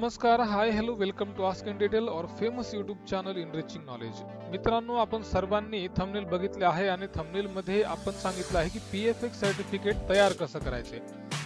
नमस्कार, hi, hello, welcome to ask in detail और famous YouTube channel enriching knowledge. मित्रांनो, आपण सर्वांनी थंबनेल बघितले आहे आणि थंबनेल मध्ये आपण सांगितलं आहे की पीएफएक्स सर्टिफिकेट तयार कसं करायचे।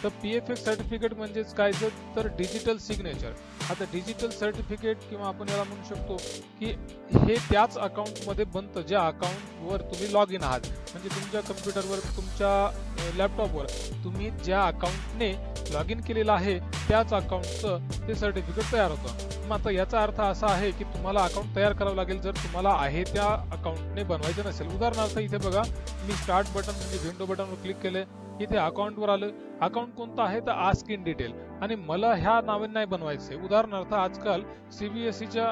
तर पीएफएक्स सर्टिफिकेट म्हणजेच काय तर डिजिटल सिग्नेचर। आता डिजिटल सर्टिफिकेट किंवा आपण याला म्हणू शकतो की हे त्याच अकाउंट मध्ये बनतं ज्या अकाउंट वर तुम्ही लॉग इन आहात। म्हणजे तुमच्या कॉम्प्युटरवर, तुमच्या लॅपटॉपवर तुम्ही ज्या अकाउंटने लॉग इन केलेलं आहे त्याच अकाउंटचं ते सर्टिफिकेट तयार होतं। मग आता याचा अर्थ असा आहे की तुम्हाला अकाउंट तयार करावं लागेल जर तुम्हाला आहे त्या अकाउंटने बनवायचं नसेल। उदाहरणार्थ इथे बघा, मी स्टार्ट बटन म्हणजे विंडो बटनवर क्लिक केले, इथे अकाउंटवर आलं। अकाउंट कोणतं आहे तर आस्क इन डिटेल, आणि मला ह्या नावाने नाही बनवायचे। उदाहरणार्थ आजकाल सीबीएसईच्या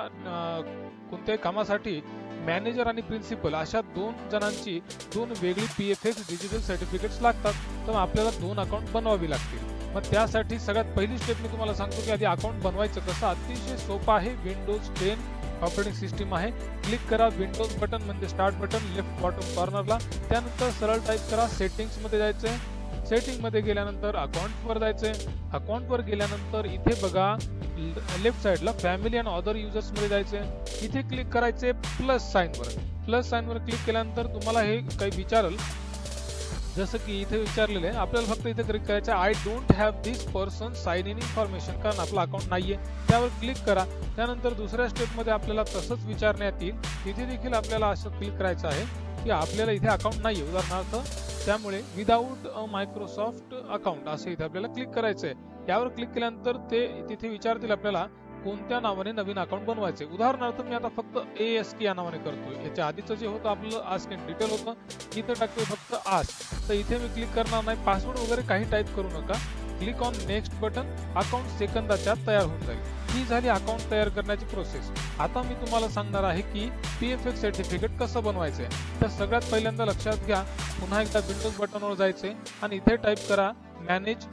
कोणत्याही कामासाठी मॅनेजर आणि प्रिन्सिपल अशा दोन जणांची दोन वेगळी पीएफएक्स डिजिटल सर्टिफिकेट्स लागतात, तर आपल्याला दोन अकाउंट बनवावी लागतील। मग त्यासाठी सगळ्यात पहिली स्टेप मी तुम्हाला सांगतो की आधी अकाउंट बनवायचं कसं। अतिशय सोपं आहे। विंडोज 10 ऑपरेटिंग सिस्टीम आहे। क्लिक करा विंडोज बटन म्हणजे स्टार्ट बटन लेफ्ट बॉटम कॉर्नरला, त्यानंतर सरळ टाईप करा सेटिंग्स मध्ये जायचंय। सेटिंग मध्ये गेल्यानंतर अकाउंट वर जायचंय। अकाउंट वर गेल्यानंतर इथे बघा लेफ्ट साइडला फॅमिली अँड अदर युजर्स मध्ये जायचंय। इथे क्लिक करायचे प्लस साइन वर। प्लस साइन वर क्लिक केल्यानंतर तुम्हाला हे काही विचारल, जसं की इथे विचारलेले आहे, आपल्याला फक्त इथे क्लिक करायचं I don't have this person sign in information, कारण आपला अकाउंट नाहीये। त्यावर क्लिक करा। त्यानंतर दुसऱ्या स्टेप मध्ये आपल्याला तसंच विचारण्यात येईल, तिथे देखील आपल्याला असं क्लिक करायचं आहे की आपल्याला इथे अकाउंट नाहीये उदाहरणार्थ, त्यामुळे विदाउट मायक्रोसॉफ्ट अकाउंट असं इथे आपल्याला क्लिक करायचंय। यावर क्लिक केल्यानंतर ते तिथे विचारतील आपल्याला कोणत्या नावाने नवीन अकाउंट बनवायचे। उदाहरणार्थ मी आता फक्त ASK या नावाने करतोय। याच्या आधीचं जे होतं आपलं आस्क इन डिटेल होतं, इथे टाकतोय फक्त आस्क। तर इथे मी क्लिक करणार नाही, पासवर्ड वगैरे काही टाईप करू नका। Click on next button, account सेकंदाच्या तयार होऊन जाईल। ही झाली अकाउंट तयार करण्याची प्रोसेस। आता मी तुम्हाला सांगणार आहे की पीएफएक्स सर्टिफिकेट कसं बनवायचंय। तर सगळ्यात पहिल्यांदा लक्षात घ्या, पुन्हा एकदा विंडोज बटनवर जायचंय आणि इथे टाईप करा मॅनेज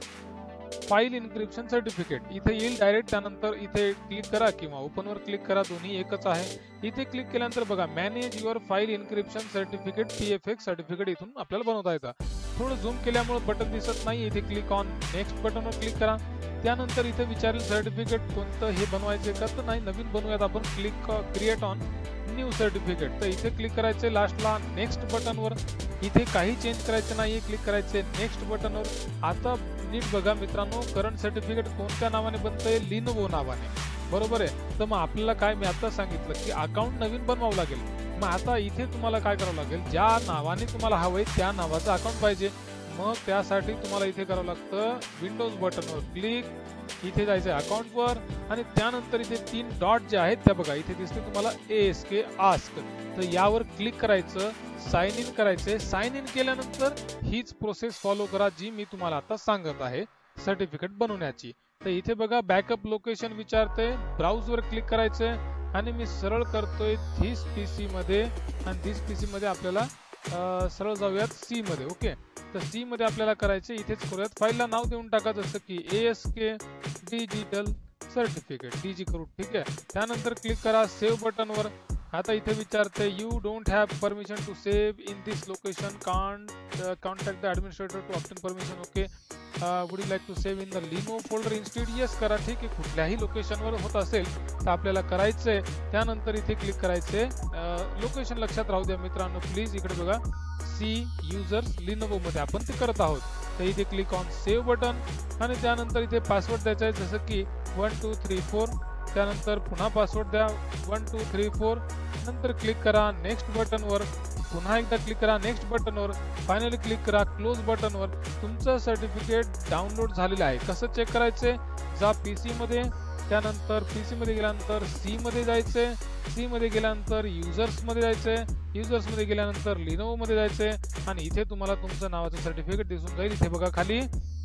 फाईल इन्क्रिप्शन सर्टिफिकेट। इथे येईल डायरेक्ट, त्यानंतर इथे क्लिक करा किंवा ओपन वर क्लिक करा, दोन्ही एकच आहे। इथे क्लिक केल्यानंतर बघा manage your file encryption certificate PFX certificate इथून आपल्याला बनवता येतं। थोडं झूम केल्यामुळे बटन दिसत नाही। इथे क्लिक ऑन नेक्स्ट बटनवर क्लिक करा। त्यानंतर इथे विचारेल सर्टिफिकेट कोणतं हे बनवायचे का, तर नाही नवीन बनवूयात आपण। Click create on new certificate, तर इथे क्लिक करायचे लास्टला नेक्स्ट बटनवर। इथे काही चेंज करायचं नाहीये, क्लिक करायचे नेक्स्ट बटनवर। आता नीट बघा मित्रांनो, करंट सर्टिफिकेट कोणत्या नावाने बनतंय, लिनोवो नावाने, बरोबर आहे। तर मग आपल्याला काय, मी आता सांगितलं की अकाउंट नवीन बनवावं लागेल। मग आता इथे तुम्हाला काय करावं लागेल, ज्या नावाने तुम्हाला हवंय त्या नावाचं अकाउंट पाहिजे। मग त्यासाठी तुम्हाला इथे करावं लागतं विंडोज बटनवर क्लिक, इथे जायचं अकाउंट वर, आणि त्यानंतर इथे तीन डॉट जे आहेत त्या बघा इथे दिसते तुम्हाला ASK आस्क, तर यावर क्लिक करायचं, साइन इन करायचे। साइन इन केल्यानंतर हीच प्रोसेस फॉलो करा जी मी तुम्हाला आता सांगत आहे सर्टिफिकेट बनवण्याची। तर इथे बघा बॅकअप लोकेशन विचारते, ब्राउज वर क्लिक करायचंय आणि मी सरळ करतोय धिस पीसी मध्ये, आणि धिस पीसी मध्ये आपल्याला सरळ जाऊयात सी मध्ये। ओके, तर सी मध्ये आपल्याला करायचे, इथेच करूयात। फाईलला नाव देऊन टाका जसं की ASK डिजिटल सर्टिफिकेट DG करू, ठीक आहे। त्यानंतर क्लिक करा सेव्ह बटनवर। आता इथे विचारते you don't have permission to save in this location, contact the administrator to obtain permission. Okay, would you like to save in the Lino folder instead, yes करा, ठीक आहे। कुठल्याही लोकेशनवर होत असेल तर आपल्याला करायचंय। त्यानंतर इथे क्लिक करायचे, लोकेशन लक्षात राहू द्या मित्रांनो प्लीज। इकडे बघा सी युजर्स लिनोवो मध्ये आपण ते करत आहोत। तर इथे क्लिक ऑन सेव्ह बटन, आणि त्यानंतर इथे पासवर्ड द्यायचा आहे जसं की 1 2 3 4, त्यानंतर पुन्हा पासवर्ड द्या 1 2 3 4, नंतर क्लिक करा नेक्स्ट बटनवर, पुन्हा एकदा क्लिक करा नेक्स्ट बटनवर, फायनली क्लिक करा क्लोज बटनवर। तुमचं सर्टिफिकेट डाउनलोड झालेलं आहे। कसं चेक करायचे, जा पीसी मध्ये, त्यानंतर पीसी मध्ये गेल्यानंतर सी मध्ये जायचे, सी मध्ये गेल्यानंतर युजर्स मध्ये जायचे, युजर्स मध्ये गेल्यानंतर लिनोवो मध्ये जायचे, आणि इथे तुम्हाला तुमचं नावाचं सर्टिफिकेट दिसून जाईल। इथे बघा खाली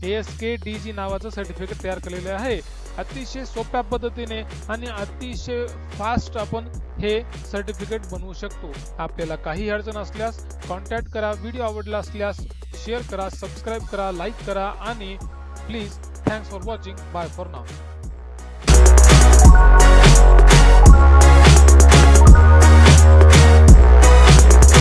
ASK DG नावाचं सर्टिफिकेट तयार केलेलं आहे। अतिशय सोप्या पद्धतीने आणि अतिशय फास्ट आपण हे सर्टिफिकेट बनवू शकतो। आपल्याला काही अडचण असल्यास कॉन्टॅक्ट करा। व्हिडिओ आवडला असल्यास शेअर करा, सबस्क्राईब करा, लाईक करा, आणि please thanks for watching, bye for now.